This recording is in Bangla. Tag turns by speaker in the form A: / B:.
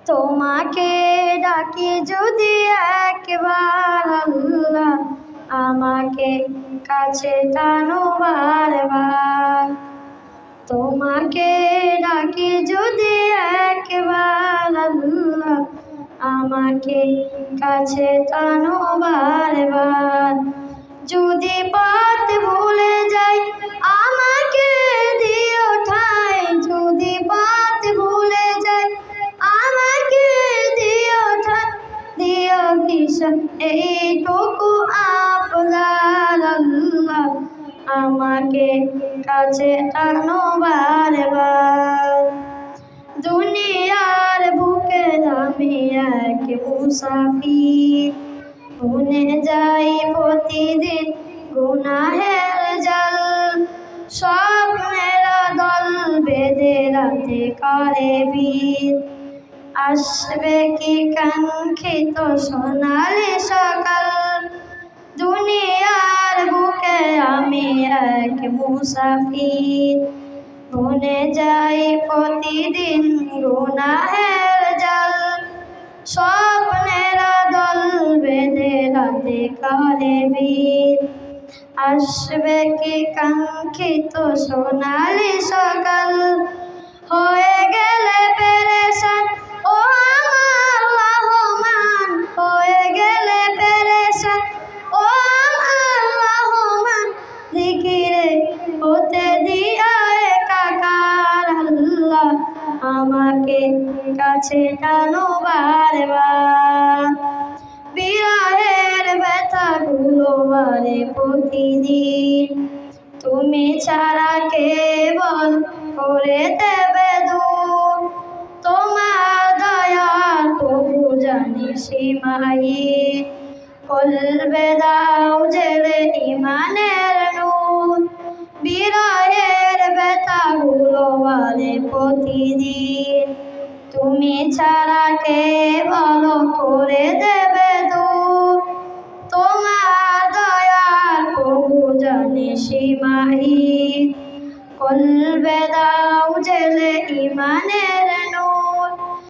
A: তোমাকে ডাকি যদি একবার আল্লাহ, আমাকে কাছে টানো বারবার। তোমাকে ডাকি যদি একবার আল্লাহ, আমাকে কাছে টানো বারবার। যদি পথ ভুলে যাই আমাকে দিও ঠাই, যদি পথ ভুলে যাই আমাকে দিও ঠাই, দিও দিশা এইটুকু আপনার আল্লাহ, আমাকে কাছে টানো বারবার। দুনিয়ার বুকে আমি এক মুসাফির, ভুলে যাই প্রতিদিন গুনাহের জাল। স্বপ্নেরা দল বেঁধে রাতে করে বীর, আসবে কি কাঙ্ক্ষিত সোনালি সকাল। দুনিয়ার বুকে আমি এক মুসাফির, ভুলে যাই প্রতিদিন গুনাহের জাল। স্বপ্নেরা দল বেঁধে রাতে করে বীর, আসবে কি কাঙ্ক্ষিত সোনালি সকাল। হয়ে গেলে পেরেশান ও আমার রহমান, হয়ে গেলে পেরেশান ও আমার রহমান, জিকিরে হতে দিও একাকার আল্লাহ, আমাকে কাছে টানো বারবার। বিরহের ব্যথাগুলো বারে প্রতিদিন, তুমি ছাড়া কে বল করে দেবে দূর। তোমার দয়া তবু জানি সীমাহীন, কলবে দাও জেলে ইমানের নূর। বিরহের ব্যথাগুলো বারে প্রতিদিন, তুমি ছাড়া কে বলো করে দেবে দূর। তোমার দয়ার প্রভু জানে সীমাহীন, কলবে দাও জেলে ইমানের